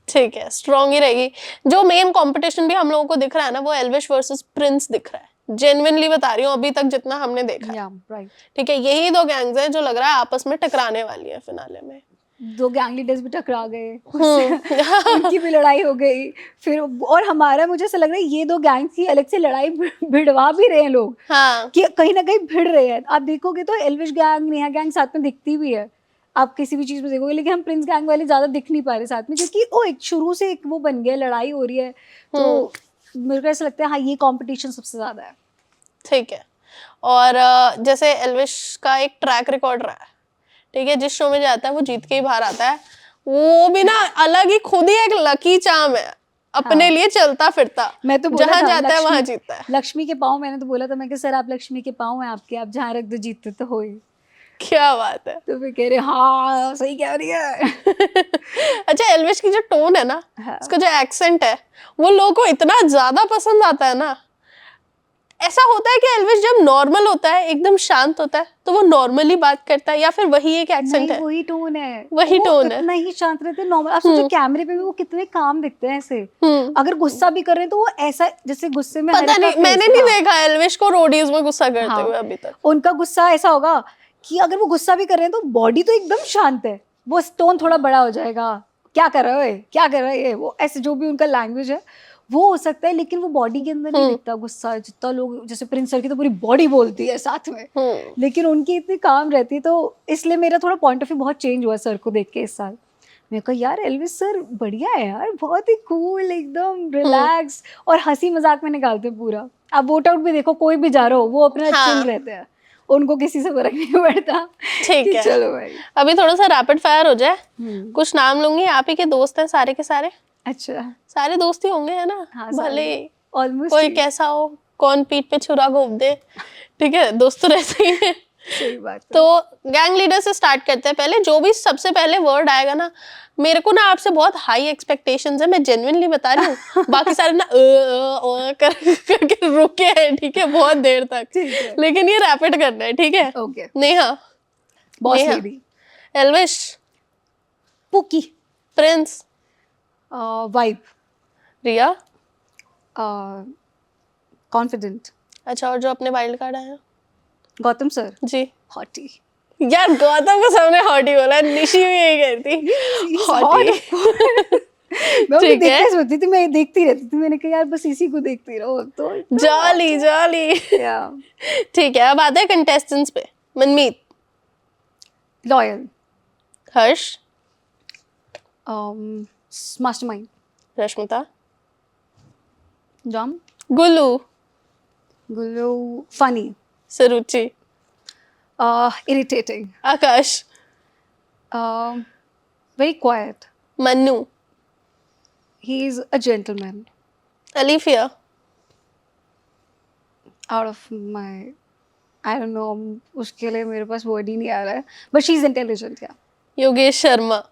ठीक है, स्ट्रॉन्ग ही रहेगी। जो मेन कंपटीशन भी हम लोगों को दिख रहा है ना, वो एल्विश वर्सेस प्रिंस दिख रहा है, जेन्युइनली बता रही हूँ, अभी तक जितना हमने देखा है। राइट, ठीक है, यही दो गैंग्स हैं जो लग रहा है आपस में टकराने वाली है फिनाले में। दो गैंग लीडर्स भी टकरा गए, उनकी भी लड़ाई हो गई फिर, और हमारा मुझे ऐसा लग रहा है ये दो गैंग्स की अलग से लड़ाई भिड़वा भी रहे हैं लोग। हाँ, कि कहीं ना कहीं भिड़ रहे हैं। आप देखोगे तो एल्विश गैंग नेहा गैंग साथ में दिखती भी है, आप किसी भी चीज में देखोगे, लेकिन हम प्रिंस गैंग वाले ज्यादा दिख नहीं पा रहे साथ में, क्योंकि वो एक शुरू से एक वो बन गया, लड़ाई हो रही है, तो मेरे को ऐसा लगता है हाँ ये कंपटीशन सबसे ज्यादा है। ठीक है। और जैसे एल्विश का एक ट्रैक रिकॉर्ड रहा है, ठीक है, जिस शो में जाता है वो जीत के ही बाहर आता है, वो भी ना अलग ही खुद ही एक लकी चार्म है अपने लिए, चलता फिरता, मैं तो जहाँ जाता है वहां जीतता है। लक्ष्मी के पाँव, मैंने तो बोला था, मैं सर आप लक्ष्मी के पाँव हैं आपके, आप जहाँ रख दो जीतते तो हो ही। क्या बात है। तो फिर कह रहे हाँ सही कह रही है। अच्छा, एल्विश की जो टोन है ना, उसका जो एक्सेंट है, वो लोगों को इतना ज्यादा पसंद आता है ना। ऐसा होता है कि एल्विश जब नॉर्मल होता है, एकदम शांत होता है, तो वो नॉर्मली बात करता है, या फिर वही एक एक्सेंट है? वही टोन है, वही टोन है, इतना ही शांत रहते हैं नॉर्मल। आप सोचो कैमरे पे भी वो कितने काम दिखते हैं ऐसे, अगर गुस्सा भी कर रहे हैं तो वो ऐसा जैसे गुस्से में, पता नहीं, मैंने नहीं देखा एल्विश को रोडीज में गुस्सा करते हुए अभी तक। उनका गुस्सा ऐसा होगा कि अगर वो गुस्सा भी कर रहे हैं तो बॉडी तो एकदम शांत है, वो टोन थोड़ा बड़ा हो जाएगा, क्या कर रहे हो क्या कर रहे है, वो ऐसे जो भी उनका लैंग्वेज है वो हो सकता है, लेकिन वो बॉडी के अंदर नहीं दिखता गुस्सा। जितना लोग जैसे प्रिंस सर की तो पूरी बॉडी बोलती है साथ में, लेकिन उनकी इतनी काम रहती है, तो इसलिए मेरा थोड़ा पॉइंट ऑफ व्यू बहुत चेंज हुआ सर को देख के इस साल। मेरे को यार एल्विश सर बढ़िया है यार, बहुत ही कूल, एकदम रिलैक्स, और हंसी मजाक में निकालते हैं पूरा। आप वोट आउट भी देखो, कोई भी जा रहा हो वो अपना चिल रहते हैं, उनको किसी से फर्क नहीं पड़ता। ठीक है, चलो भाई अभी थोड़ा सा रैपिड फायर हो जाए। कुछ नाम लूंगी, आप ही के दोस्त हैं सारे के सारे? अच्छा, सारे दोस्त ही होंगे है ना? हाँ, भले ऑलमोस्ट कोई कैसा हो, कौन पीठ पे छुरा घोंप दे, ठीक है, दोस्त तो रहते ही है। सही बात है। तो गैंग लीडर से स्टार्ट करते हैं। पहले जो भी सबसे पहले वर्ड आएगा ना, मेरे को ना आपसे बहुत हाई एक्सपेक्टेशंस है, मैं जेन्युइनली बता रही हूँ। बाकी सारे ना करके रुके हैं, ठीक है, बहुत देर तक, ठीक है। लेकिन ये रैपिड करना है, ठीक है। Okay. Neha, boss Neha. Lady. Elvish, pookie. Prince, vibe. Riya. Confident. अच्छा, और जो अपने वाइल्ड कार्ड आए हैं? गौतम सर। जी। हॉटी। यार गौतम को सबने हॉटी बोला, निशी भी यही कहती हॉटी। मैं उनको ठीक है। देखते सोचती थी, मैं देखती रहती थी, मैंने कहा यार बस इसी को देखती रहो तो जॉली जॉली। या ठीक है, अब आते हैं कंटेस्टेंट्स पे। मनमीत, लॉयल, हर्ष, मास्टरमाइंड, रश्मिता, जॉम, Gullu, Gullu, funny, Saruchi, irritating, Akash, very quiet, Mannu, he is a gentleman, Alifiya, out of my I don't know, उसके लिए मेरे पास वर्ड ही नहीं आ रहा है, बट शी इज इंटेलिजेंट। या Yogesh Sharma,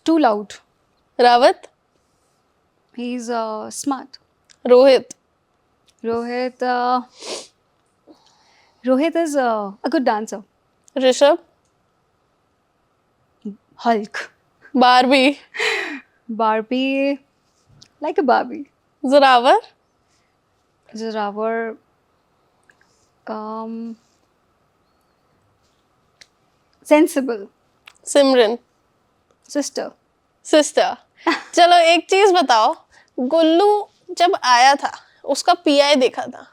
too loud, Rawat, he is smart, Rohit, Rohit, Rohit is a good dancer, Rishabh, Hulk, Barbie, Barbie, like a Barbie, Zorawar, Zorawar, sensible, Simran, sister, sister. चलो एक चीज बताओ, गुल्लू जब आया था उसका पीआई देखा था,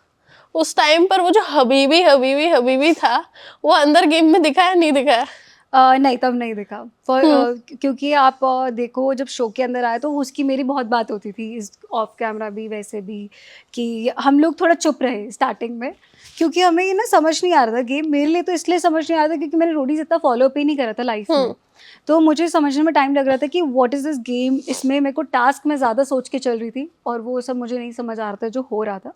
उस टाइम पर वो जो हबीबी हबीबी हबीबी था, वो अंदर गेम में दिखाया नहीं दिखाया? नहीं तब नहीं देखा क्योंकि आप देखो जब शो के अंदर आए तो उसकी मेरी बहुत बात होती थी, इस ऑफ कैमरा भी वैसे भी, कि हम लोग थोड़ा चुप रहे स्टार्टिंग में, क्योंकि हमें ये ना समझ नहीं आ रहा था गेम। मेरे लिए तो इसलिए समझ नहीं आ रहा था क्योंकि मैंने रोडीज इतना फॉलो अप ही नहीं करा था लाइफ में, तो मुझे समझने में टाइम लग रहा था कि व्हाट इज़ दिस गेम। इसमें मेरे को टास्क में ज़्यादा सोच के चल रही थी और वो सब मुझे नहीं समझ आ रहा था जो हो रहा था।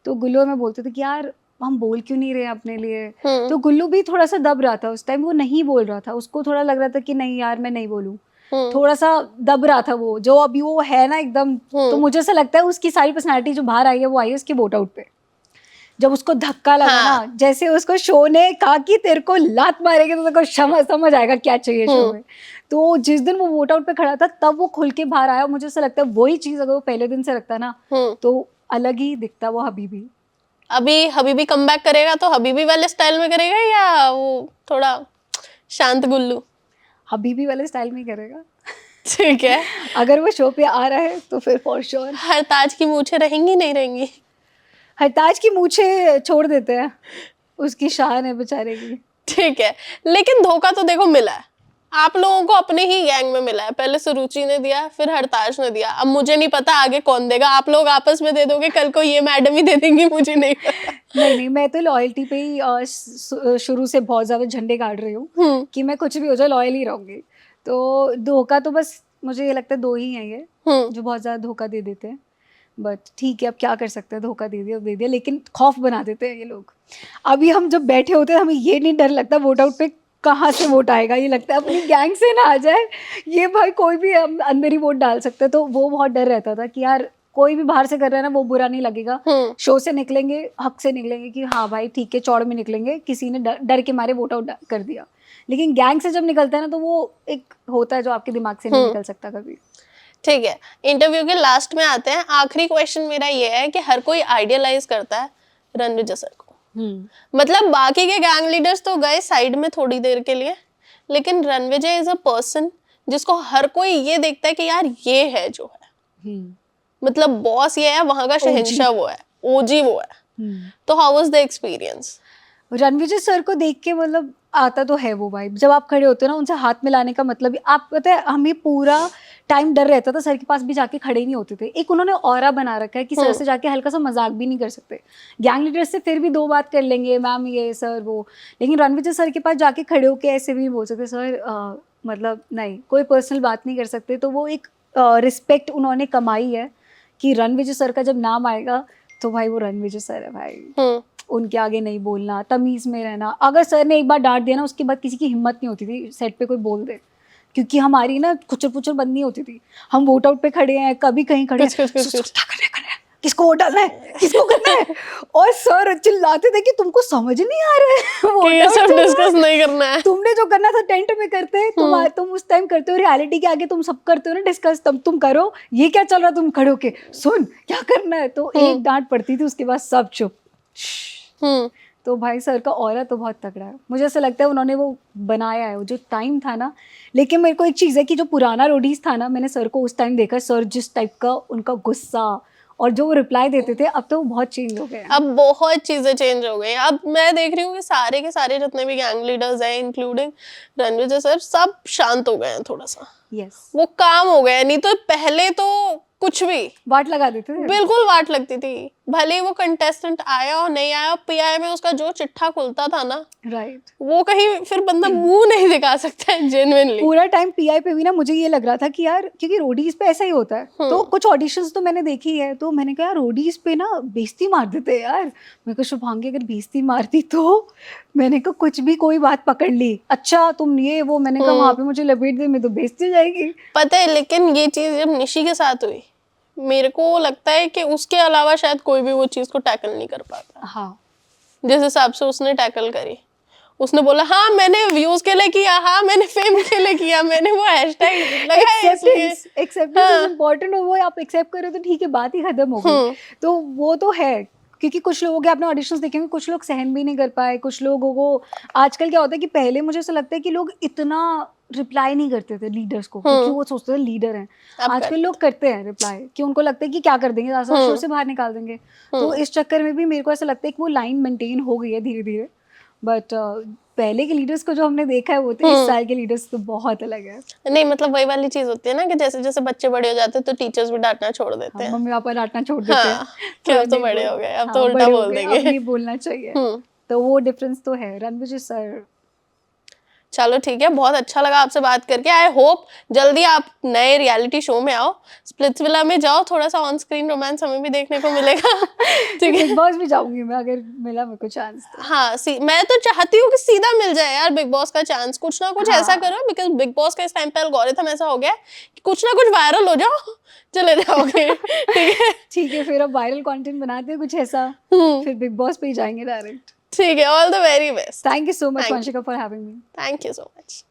तो गुल्लू में बोलते थे कि यार हम बोल क्यों नहीं रहे हैं अपने लिए, तो गुल्लू भी थोड़ा सा दब रहा था उस टाइम, वो नहीं बोल रहा था, उसको थोड़ा लग रहा था कि नहीं यार मैं नहीं बोलूँ, थोड़ा सा दब रहा था वो, जो अभी वो है ना एकदम। तो मुझे ऐसा लगता है उसकी सारी पर्सनालिटी जो बाहर आई है वो आई है उसके वोट आउट पे, जब उसको धक्का लगा हाँ। ना, जैसे उसको शो ने कहा कि तेरे को लात मारेगी तो तेरे को समझ आएगा क्या चाहिए शो में। तो जिस दिन वो वोट आउट पे खड़ा था तब वो खुल के बाहर आया। मुझे ऐसा लगता है वही चीज अगर वो पहले दिन से रखता ना तो अलग ही दिखता वो हबीबी। अभी हबीबी कमबैक करेगा तो हबीबी वाले स्टाइल में करेगा या वो थोड़ा शांत गुल्लू? हबीबी वाले स्टाइल में ही करेगा। ठीक है। अगर वो शो पे आ रहा है तो फिर फॉर श्योर। हरताज की मूछें रहेंगी नहीं रहेंगी? हरताज की मूछें छोड़ देते हैं, उसकी शान है बेचारे की। ठीक है, लेकिन धोखा तो देखो मिला है आप लोगों को, अपने ही गैंग में मिला है। पहले सुरुचि ने दिया, फिर हरताज ने दिया, अब मुझे नहीं पता आगे कौन देगा। आप लोग आपस में दे दोगे, कल को ये मैडम ही दे देंगी, मुझे नहीं पता। नहीं मैं तो लॉयल्टी पे ही शुरू से बहुत ज्यादा झंडे गाड़ रही हूँ कि मैं कुछ भी हो जाए लॉयल ही रहूंगी। तो धोखा तो बस मुझे ये लगता है दो ही हैं ये जो बहुत ज्यादा धोखा दे देते हैं, बट ठीक है अब क्या कर सकते हैं, धोखा दे दिया, लेकिन खौफ बना देते हैं ये लोग। अभी हम जब बैठे होते हैं हमें ये नहीं डर लगता वोट आउट पे कहाँ से वोट आएगा, ये लगता है अपनी गैंग से ना आ जाए, ये भाई कोई भी हम अंदर ही वोट डाल सकते हैं। तो वो बहुत डर रहता था कि यार कोई भी बाहर से कर रहा है ना वो बुरा नहीं लगेगा, शो से निकलेंगे हक से निकलेंगे कि हाँ भाई ठीक है चौड़ में निकलेंगे, किसी ने डर के मारे वोट आउट कर दिया। लेकिन गैंग से जब निकलता है ना तो वो एक होता है जो आपके दिमाग से नहीं निकल सकता कभी। ठीक है, इंटरव्यू के लास्ट में आते हैं। आखिरी क्वेश्चन मेरा ये है कि हर कोई आइडियलाइज करता है रणविजय सर को, मतलब बाकी के गैंग लीडर्स तो गए साइड में थोड़ी देर के लिए, लेकिन रणविजय इज अ पर्सन जिसको हर कोई ये देखता है कि यार ये है जो है, मतलब बॉस ये है, वहां का शहंशाह वो है, ओजी वो है। तो how was the experience? Ranvijay sir को देख के मतलब आता तो है वो भाई, जब आप खड़े होते हो ना उनसे हाथ मिलाने का मतलब आप पता है हमें पूरा टाइम डर रहता था, सर के पास भी जाके खड़े नहीं होते थे। एक उन्होंने ऑरा बना रखा है कि सर से जाके हल्का सा मजाक भी नहीं कर सकते। गैंग लीडर से फिर भी दो बात कर लेंगे, मैम ये सर वो, लेकिन रणविजय सर के पास जाके खड़े होके ऐसे भी बोल सकते सर, मतलब नहीं कोई पर्सनल बात नहीं कर सकते। तो वो एक रिस्पेक्ट उन्होंने कमाई है कि रणविजय सर का जब नाम आएगा तो भाई वो रणविजय सर है भाई, हम्म। उनके आगे नहीं बोलना, तमीज में रहना। अगर सर ने एक बार डांट दिया ना, उसके बाद किसी की हिम्मत नहीं होती थी सेट पे कोई बोल दे, क्योंकि हमारी ना कुचर पुचर बंद नहीं होती थी। हम वोट आउट पे खड़े हैं, कभी कहीं खड़े हैं, कुछ। क्या करना है, किसको वोट डालना है, किसको करना है, और सर चिल्लाते थे कि तुमको समझ नहीं आ रहा है कि ये vote out सब चल रहा है। डिस्कस नहीं करना है। तुमने जो करना था टेंट में करते, तुम उस टाइम करते हो, रियलिटी के आगे तुम सब करते हो ना डिस्कस, तब तुम करो ये क्या चल रहा है, तुम खड़े होके सुन क्या करना है। तो एक डांट पड़ती थी, उसके बाद सब चुप। हम्म। तो भाई सर का ऑरा तो बहुत तगड़ा है, मुझे ऐसा लगता है उन्होंने वो बनाया है, वो जो टाइम था ना। लेकिन मेरे को एक चीज़ है कि जो पुराना रोडीज था ना, मैंने सर को उस टाइम देखा, सर जिस टाइप का उनका गुस्सा और जो वो रिप्लाई देते थे, अब तो वो बहुत चेंज हो गए हैं। अब बहुत चीजें चेंज हो गई हैं। अब मैं देख रही हूँ कि सारे के सारे जितने भी गैंग लीडर्स हैं, इंक्लूडिंग रणविजय सर, सब शांत हो गए हैं थोड़ा सा। यस, वो काम हो गया, नहीं तो पहले तो कुछ भी वाट लगा देते थे। बिल्कुल वाट लगती थी। भले ही वो कंटेस्टेंट आया और नहीं आया, पीआई में उसका जो चिट्ठा खुलता था ना, राइट, वो कहीं फिर बंदा मुंह नहीं दिखा सकता है जेन्युइनली। पूरा टाइम पीआई पे भी ना मुझे ये लग रहा था कि यार, क्योंकि रोडीज पे ऐसा ही होता है। तो कुछ ऑडिशंस तो मैंने देखी है, तो मैंने कहा यार रोडीज पे ना बेइज्जती मार देते हैं यार। मेरे को शुभांगी अगर बेइज्जती मारती तो मैंने कहा कुछ भी कोई बात पकड़ ली, अच्छा तुम ये वो, मैंने कहा वहां पे मुझे लपेट दे, मैं तो बेइज्जती हो जाएगी। पता है, लेकिन ये चीज जब निशी के साथ हुई, मेरे को लगता है कि उसके अलावा शायद कोई भी वो चीज को टैकल नहीं कर पाता। हाँ, जिस हिसाब से उसने टैकल करी, उसने बोला हाँ मैंने व्यूज के लिए किया, हाँ मैंने फेम के लिए किया, मैंने वो हैशटैग लगाया इसलिए। एक्सेप्टेंस इज इम्पोर्टेंट, और वो आप एक्सेप्ट करो तो ठीक है, बात ही खत्म हो गई। तो वो तो है, क्योंकि कुछ लोगों के आपने ऑडिशंस देखे होंगे, कुछ लोग सहन भी नहीं कर पाए, कुछ लोगों को आजकल क्या होता है कि पहले मुझे ऐसा लगता है कि लोग इतना रिप्लाई नहीं करते थे लीडर्स को, क्योंकि वो सोचते थे लीडर हैं। आजकल लोग करते हैं रिप्लाई, कि उनको लगता है कि क्या कर देंगे, ज्यादा शोर से बाहर निकाल देंगे। तो इस चक्कर में भी मेरे को ऐसा लगता है कि वो लाइन मेंटेन हो गई है धीरे धीरे। बट पहले के लीडर्स को जो हमने देखा है, वो तो इस साल के लीडर्स तो बहुत अलग है। नहीं मतलब वही वाली चीज होती है ना कि जैसे जैसे बच्चे बड़े हो जाते हैं तो टीचर्स भी डांटना छोड़ देते हैं। मम्मी पापा डांटना छोड़ देते हैं, हाँ, कि अब तो नहीं बड़े बोल- हो गए, अब हाँ, तो उल्टा बड़े हो बोल गए, देंगे। अब नहीं बोलना चाहिए। तो वो डिफरेंस तो है। रणविजय सर, चलो ठीक है, बहुत अच्छा लगा आपसे बात करके। आई होप जल्दी आप नए रियलिटी शो में आओ, स्प्लिट्सविला में जाओ, थोड़ा सा ऑन स्क्रीन रोमांस हमें भी देखने को मिलेगा। ठीक है, बिग बॉस भी जाऊंगी मैं, अगर मिला मेरे को चांस तो। हाँ मैं तो चाहती हूँ कि सीधा मिल जाए यार बिग बॉस का चांस, कुछ ना कुछ ऐसा करो, बिकॉज बिग बॉस का इस टाइम पे एल्गोरिथम ऐसा हो गया है कि कुछ ना कुछ वायरल हो जाओ, चले जाओगे। ठीक है, ठीक है, फिर अब वायरल कंटेंट बनाते हैं कुछ ऐसा, फिर बिग बॉस पे ही जाएंगे डायरेक्ट। ठीक है, all the very best. Thank you so much Thank you. Vanshika for having me. Thank you so much.